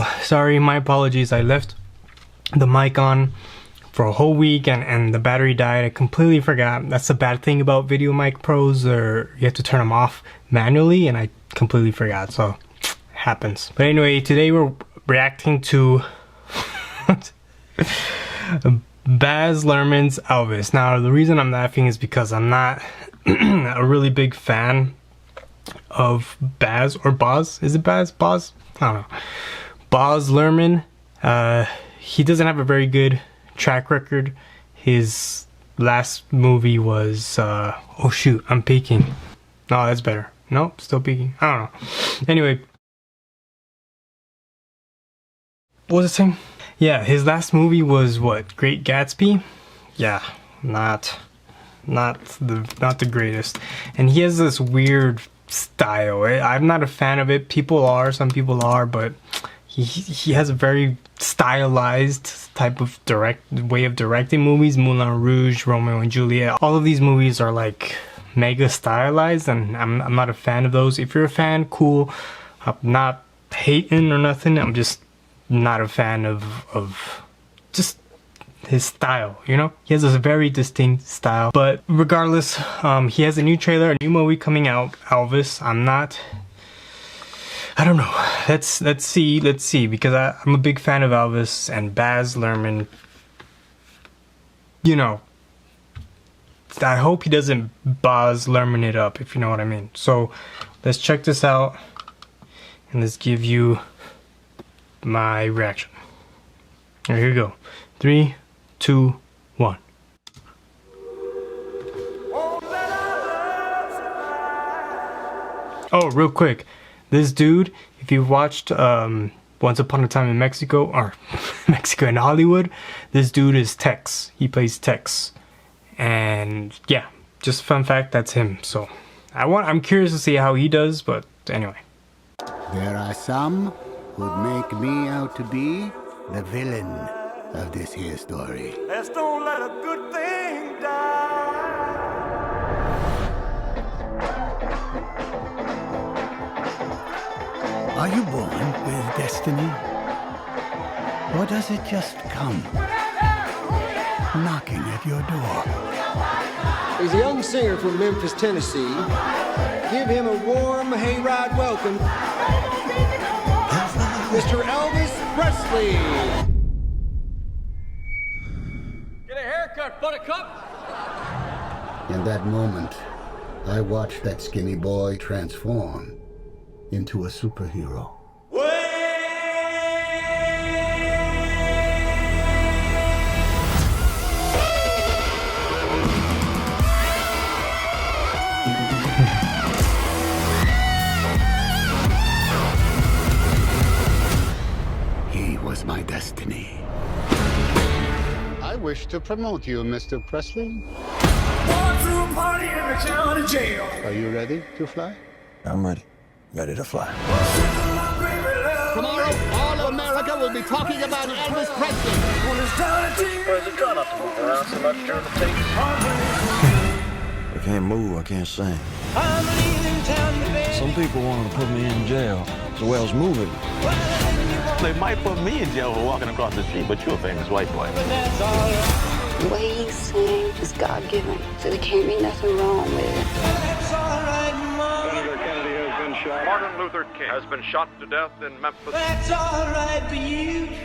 So sorry, my apologies. I left the mic on for a whole week and the battery died. I completely forgot. That's the bad thing about Video Mic Pros, or you have to turn them off manually, and I completely forgot. So it happens. But anyway, today we're reacting to Baz Luhrmann's Elvis. Now the reason I'm laughing is because I'm not a really big fan of Baz or Boz. Is it Baz? Boz? I don't know. Baz Luhrmann. He doesn't have a very good track record. His last movie was oh shoot, I'm peeking. No, that's better. Nope, still peeking. I don't know. Anyway, what was I saying? Yeah, his last movie was what? Great Gatsby? Yeah, not the greatest. And he has this weird style. I'm not a fan of it. People are, some people are, but he has a very stylized type of way of directing movies. Moulin Rouge, Romeo and Juliet, all of these movies are like mega stylized, and I'm not a fan of those. If you're a fan, cool. I'm not hating or nothing. I'm just not a fan of just his style, you know? He has a very distinct style. But regardless, he has a new trailer, a new movie coming out, Elvis. I don't know. Let's see, because I'm a big fan of Elvis, and Baz Luhrmann, you know, I hope he doesn't Baz Luhrmann it up, if you know what I mean. So let's check this out, and let's give you my reaction. All right, here we go. 3, 2, 1. Oh, real quick. This dude, if you've watched Once Upon a Time in Mexico, or Mexico and Hollywood, this dude is Tex. He plays Tex. And yeah, just fun fact, that's him. So I'm curious to see how he does, but anyway. There are some who'd make me out to be the villain of this here story. Let's don't let a good thing die. Are you born with destiny? Or does it just come knocking at your door? He's a young singer from Memphis, Tennessee. Give him a warm hayride welcome, Mr. Elvis Presley. Get a haircut, buttercup. In that moment, I watched that skinny boy transform into a superhero. He was my destiny. I wish to promote you, Mr. Presley. Are you ready to fly? I'm ready. Ready to fly. Tomorrow, all of America will be talking about Elvis Presley. President, try not to move around so much during the tapes. I can't move, I can't sing. Some people wanted to put me in jail the way I was moving. They might put me in jail for walking across the street, but you're a famous white boy. The way he sings is God-given, so there can't be nothing wrong with it. Senator Kennedy has been shot. Martin Luther King has been shot to death in Memphis.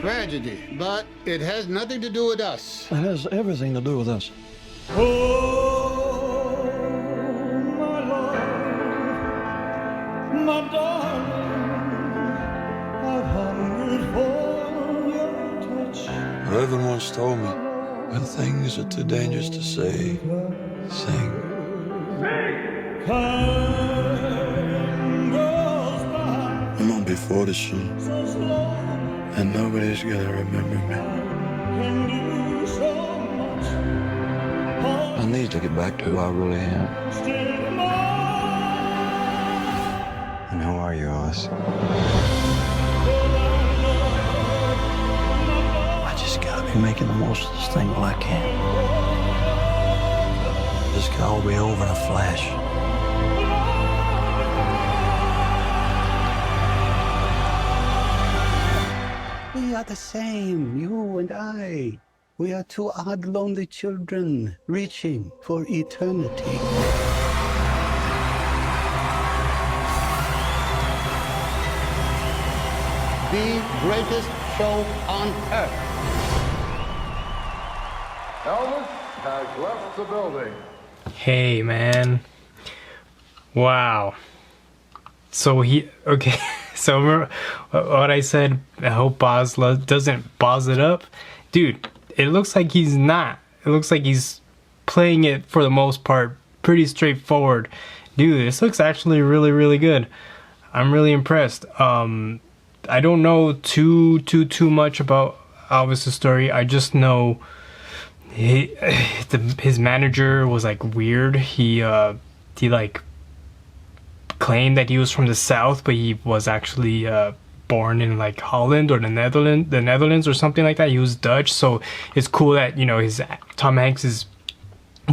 Tragedy, but it has nothing to do with us. It has everything to do with us. My darling, I've hungered for your touch. Reverend once told me, when things are too dangerous to say, sing. Time goes by I'm on before the shoot, so slow, and nobody's gonna remember me. can do so much. I need to get back to who I really am. Still more. And who are you, Oz? I just gotta be making the most of this thing while I can. This could all be over in a flash. We are the same, you and I. We are two odd, lonely children reaching for eternity. The greatest show on earth. Elvis has left the building. Hey, man. Wow. So okay. So remember what I said, I hope Bose doesn't Bose it up. Dude, it looks like he's not. It looks like he's playing it for the most part pretty straightforward. Dude, this looks actually really, really good. I'm really impressed. I don't know too much about Elvis' story. I just know his manager was like weird. He like claimed that he was from the South, but he was actually born in like Holland or the Netherlands or something like that. He was Dutch, so it's cool that, you know, Tom Hanks is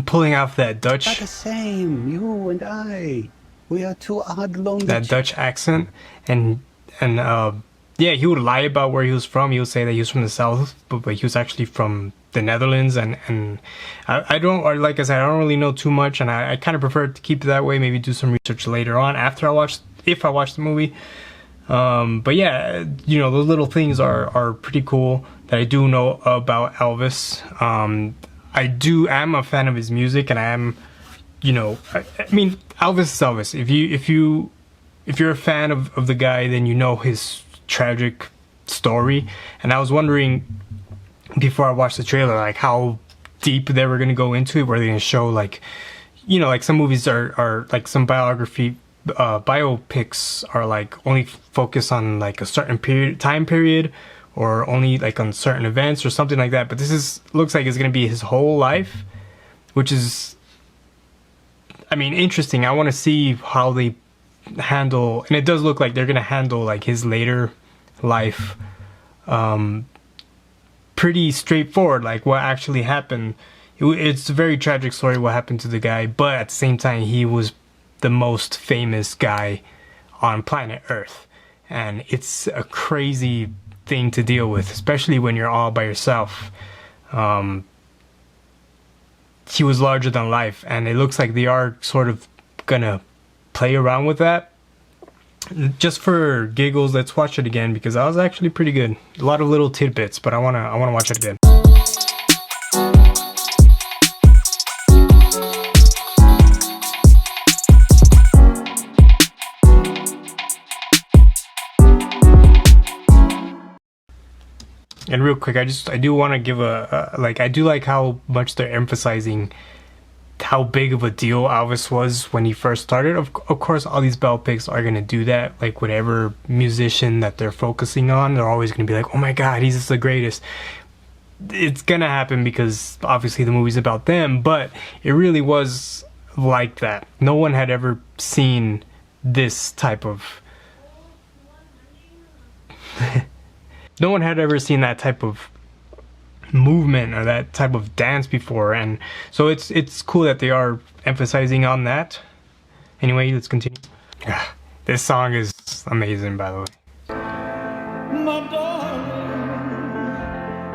pulling off that Dutch. Not the same, you and I. We are two odd, lonely. That Dutch accent, and yeah, he would lie about where he was from. He would say that he was from the South, but he was actually from the Netherlands, and I don't, or like I said, I don't really know too much, and I kind of prefer to keep it that way. Maybe do some research later on after if I watch the movie. But yeah, you know, those little things are pretty cool that I do know about Elvis. I'm a fan of his music, and I am, you know, I mean, Elvis is Elvis. If you're a fan of the guy, then you know his tragic story. And I was wondering before I watched the trailer, like how deep they were gonna go into it. Were they gonna show, like, you know, like some movies are like some biopics are like only focus on like a certain time period, or only like on certain events or something like that. But this looks like it's gonna be his whole life, which is, I mean, interesting. I want to see how they handle, and it does look like they're gonna handle like his later life pretty straightforward, like what actually happened. It's a very tragic story what happened to the guy, but at the same time he was the most famous guy on planet Earth, and it's a crazy thing to deal with, especially when you're all by yourself. He was larger than life, and it looks like they are sort of gonna play around with that. Just for giggles, let's watch it again, because that was actually pretty good. A lot of little tidbits, but I wanna watch it again. And real quick, I do want to give I do like how much they're emphasizing how big of a deal Elvis was when he first started. Of course, all these biopics are going to do that. Like, whatever musician that they're focusing on, they're always going to be like, oh my god, he's just the greatest. It's going to happen because obviously the movie's about them, but it really was like that. No one had ever seen this type of... No one had ever seen that type of movement or that type of dance before, and so it's cool that they are emphasizing on that. Anyway, let's continue. This song is amazing, by the way. My darling,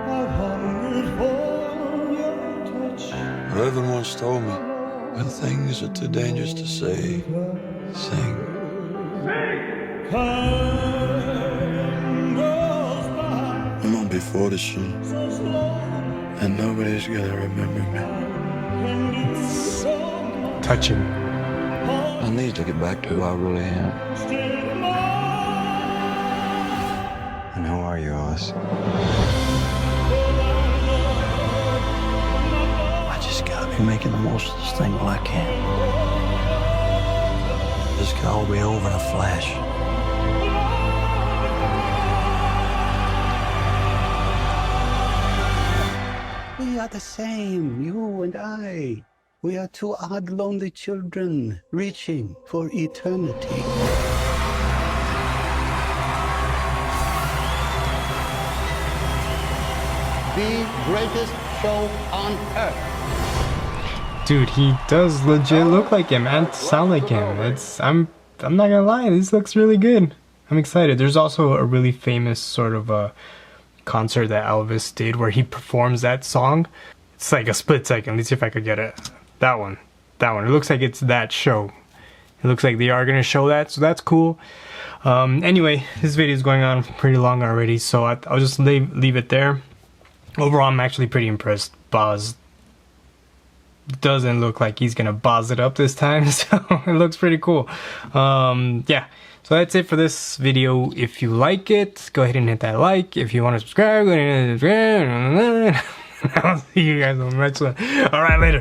I've hungered for your touch. Reverend once told me, when things are too dangerous to say, sing. Time goes by I'm on before the shoot, so slow, and nobody's gonna remember me. can do so much. Touching. I need to get back to who I really am. Still more. And who are you, Elvis? I just gotta be making the most of this thing while I can. This can all be over in a flash. We are the same, you and I. We are two odd, lonely children reaching for eternity. The greatest show on earth. Dude, he does legit look like him and sound like him. I'm not gonna lie, this looks really good. I'm excited. There's also a really famous sort of concert that Elvis did where he performs that song. It's like a split second. Let's see if I could get it. That one. It looks like it's that show. It looks like they are gonna show that, so that's cool. Anyway, this video is going on pretty long already, so I'll just leave it there. Overall, I'm actually pretty impressed. Bose doesn't look like he's gonna boss it up this time, so it looks pretty cool. Yeah, so that's it for this video. If you like it, go ahead and hit that like. If you want to subscribe, go ahead and subscribe. I'll see you guys on the next one. Alright, later.